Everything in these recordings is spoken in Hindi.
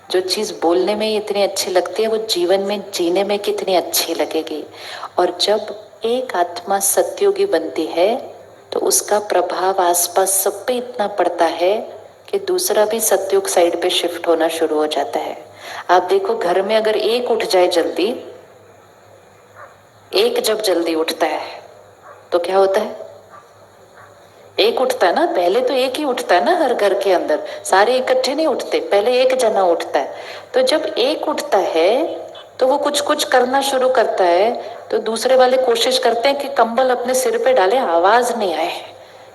जो चीज बोलने में इतनी अच्छी लगती है वो जीवन में जीने में कितनी अच्छी लगेगी। और जब एक आत्मा सतयुगी बनती है तो उसका प्रभाव आसपास सब पे इतना पड़ता है कि दूसरा भी सतयुग साइड पे शिफ्ट होना शुरू हो जाता है। आप देखो, घर में अगर एक उठ जाए जल्दी, एक जब जल्दी उठता है तो क्या होता है? एक उठता है ना, पहले तो एक ही उठता है ना, हर घर के अंदर सारे इकट्ठे नहीं उठते, पहले एक जना उठता है। तो जब एक उठता है तो वो कुछ कुछ करना शुरू करता है, तो दूसरे वाले कोशिश करते हैं कि कंबल अपने सिर पे डाले, आवाज नहीं आए।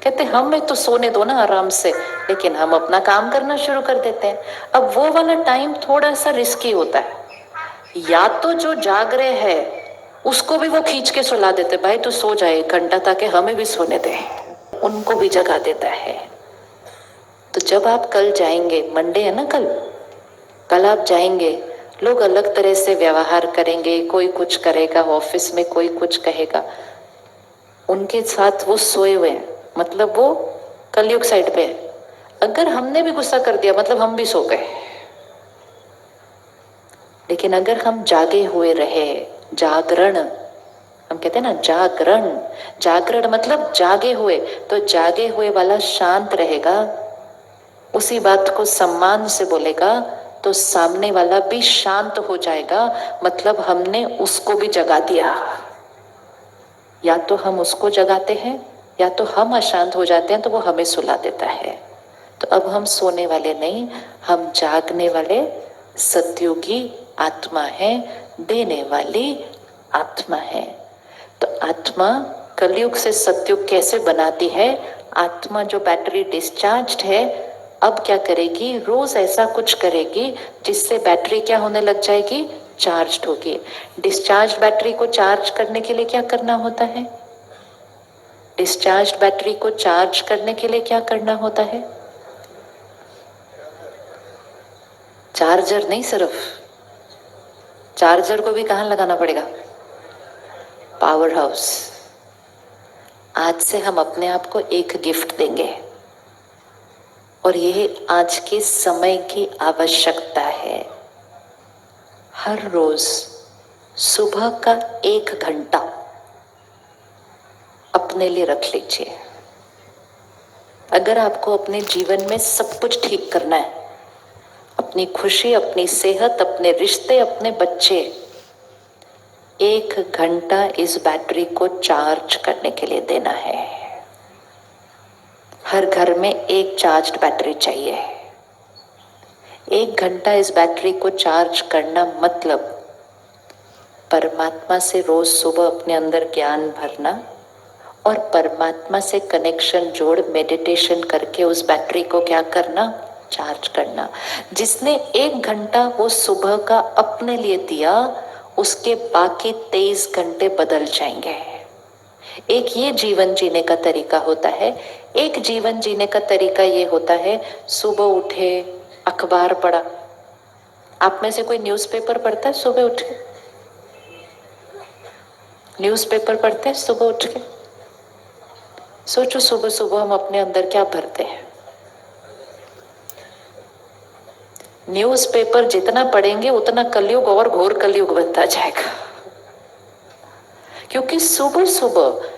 कहते हमें तो सोने दो ना आराम से, लेकिन हम अपना काम करना शुरू कर देते हैं। अब वो वाला टाइम थोड़ा सा रिस्की होता है। या तो जो जाग रहे हैं उसको भी वो खींच के सुला देते, भाई तू सो जाए 1 घंटा ताकि हमें भी सोने दे, उनको भी जगा देता है। तो जब आप कल जाएंगे, मंडे है ना कल, कल आप जाएंगे, लोग अलग तरह से व्यवहार करेंगे, कोई कुछ करेगा, ऑफिस में कोई कुछ कहेगा, उनके साथ वो सोए हुए हैं, मतलब वो कलयुग साइड पे है। अगर हमने भी गुस्सा कर दिया मतलब हम भी सो गए। लेकिन अगर हम जागे हुए रहे, जागरण हम कहते हैं ना, जागरण, जागरण मतलब जागे हुए, तो जागे हुए वाला शांत रहेगा, उसी बात को सम्मान से बोलेगा तो सामने वाला भी शांत हो जाएगा, मतलब हमने उसको भी जगा दिया। या तो हम उसको जगाते हैं या तो हम अशांत हो जाते हैं तो वो हमें सुला देता है। तो अब हम सोने वाले नहीं, हम जागने वाले सतयुगी आत्मा है, देने वाली आत्मा है। तो आत्मा कलयुग से सतयुग कैसे बनाती है? आत्मा जो बैटरी डिस्चार्ज्ड है, अब क्या करेगी? रोज ऐसा कुछ करेगी जिससे बैटरी क्या होने लग जाएगी? चार्ज होगी। डिस्चार्ज बैटरी को चार्ज करने के लिए क्या करना होता है? डिस्चार्ज बैटरी को चार्ज करने के लिए क्या करना होता है? चार्जर नहीं, सिर्फ चार्जर को भी कहाँ लगाना पड़ेगा? Power house. आज से हम अपने आप को एक गिफ्ट देंगे, और यह आज के समय की आवश्यकता है। हर रोज सुबह का 1 घंटा अपने लिए रख लीजिए। अगर आपको अपने जीवन में सब कुछ ठीक करना है, अपनी खुशी, अपनी सेहत, अपने रिश्ते, अपने बच्चे, 1 घंटा इस बैटरी को चार्ज करने के लिए देना है। हर घर में एक चार्ज्ड बैटरी चाहिए। 1 घंटा इस बैटरी को चार्ज करना मतलब परमात्मा से रोज सुबह अपने अंदर ज्ञान भरना और परमात्मा से कनेक्शन जोड़ मेडिटेशन करके उस बैटरी को क्या करना? चार्ज करना। जिसने 1 घंटा वो सुबह का अपने लिए दिया, उसके बाकी 23 घंटे बदल जाएंगे। एक ये जीवन जीने का तरीका होता है। एक जीवन जीने का तरीका ये होता है, सुबह उठे, अखबार पढ़ा। आप में से कोई न्यूज़पेपर पढ़ता है सुबह उठ के? न्यूज़पेपर पढ़ते हैं सुबह उठ के? सोचो सुबह सुबह हम अपने अंदर क्या भरते हैं। न्यूज़पेपर जितना पढ़ेंगे उतना कलयुग और घोर कलयुग बनता जाएगा। क्योंकि सुबह सुबह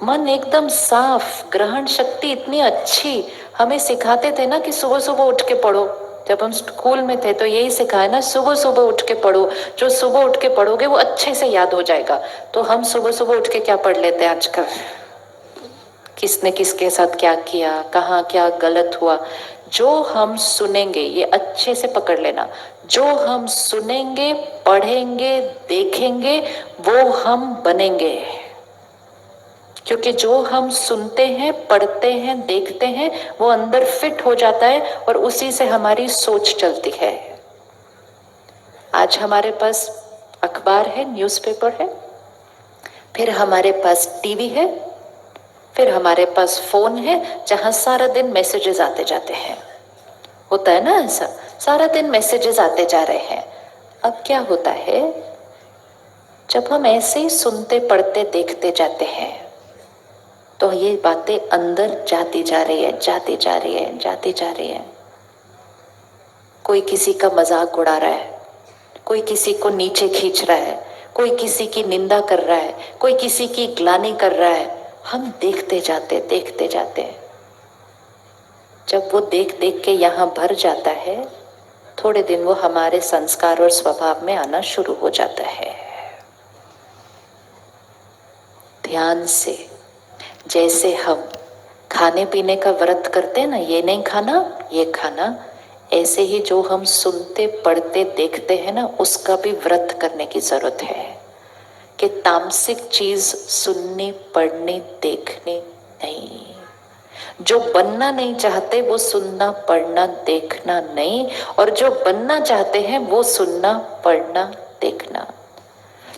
मन एकदम साफ, ग्रहण शक्ति इतनी अच्छी। हमें सिखाते थे ना कि सुबह सुबह उठ के पढ़ो। जब हम स्कूल में थे तो यही सिखाया ना, सुबह सुबह उठ के पढ़ो। जो सुबह उठ के पढ़ोगे वो अच्छे से याद हो जाएगा। तो हम सुबह सुबह उठ के क्या पढ़ लेते हैं आजकल? किसने किसके साथ क्या किया, कहाँ क्या गलत हुआ। जो हम सुनेंगे, ये अच्छे से पकड़ लेना, जो हम सुनेंगे, पढ़ेंगे, देखेंगे, वो हम बनेंगे। क्योंकि जो हम सुनते हैं, पढ़ते हैं, देखते हैं, वो अंदर फिट हो जाता है और उसी से हमारी सोच चलती है। आज हमारे पास अखबार है, न्यूज़पेपर है, फिर हमारे पास टीवी है, फिर हमारे पास फोन है जहां सारा दिन मैसेजेस आते जाते हैं। होता है ना ऐसा, सारा दिन मैसेजेस आते जा रहे हैं। अब क्या होता है, जब हम ऐसे ही सुनते, पढ़ते, देखते जाते हैं तो ये बातें अंदर जाती जा रही है, जाती जा रही है, जाती जा रही है। कोई किसी का मजाक उड़ा रहा है, कोई किसी को नीचे खींच रहा है, कोई किसी की निंदा कर रहा है, कोई किसी की ग्लानि कर रहा है। हम देखते जाते हैं। जब वो देख देख के यहाँ भर जाता है, थोड़े दिन वो हमारे संस्कार और स्वभाव में आना शुरू हो जाता है। ध्यान से, जैसे हम खाने पीने का व्रत करते हैं ना, ये नहीं खाना ये खाना, ऐसे ही जो हम सुनते पढ़ते देखते हैं ना, उसका भी व्रत करने की जरूरत है कि तामसिक चीज सुननी पढ़नी देखनी नहीं। जो बनना नहीं चाहते वो सुनना पढ़ना देखना नहीं, और जो बनना चाहते हैं वो सुनना पढ़ना देखना।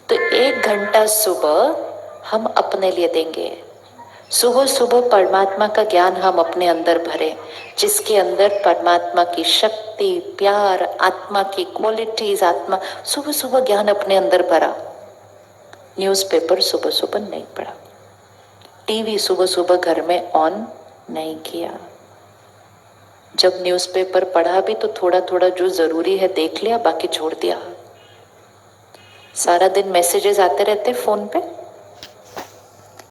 तो 1 घंटा सुबह हम अपने लिए देंगे। सुबह सुबह परमात्मा का ज्ञान हम अपने अंदर भरें, जिसके अंदर परमात्मा की शक्ति, प्यार, आत्मा की क्वालिटीज, आत्मा, सुबह सुबह ज्ञान अपने अंदर भरा। न्यूज़पेपर सुबह सुबह नहीं पढ़ा, टीवी सुबह सुबह घर में ऑन नहीं किया। जब न्यूज़पेपर पढ़ा भी तो थोड़ा थोड़ा जो जरूरी है देख लिया, बाकी छोड़ दिया। सारा दिन मैसेजेस आते रहते फोन पे,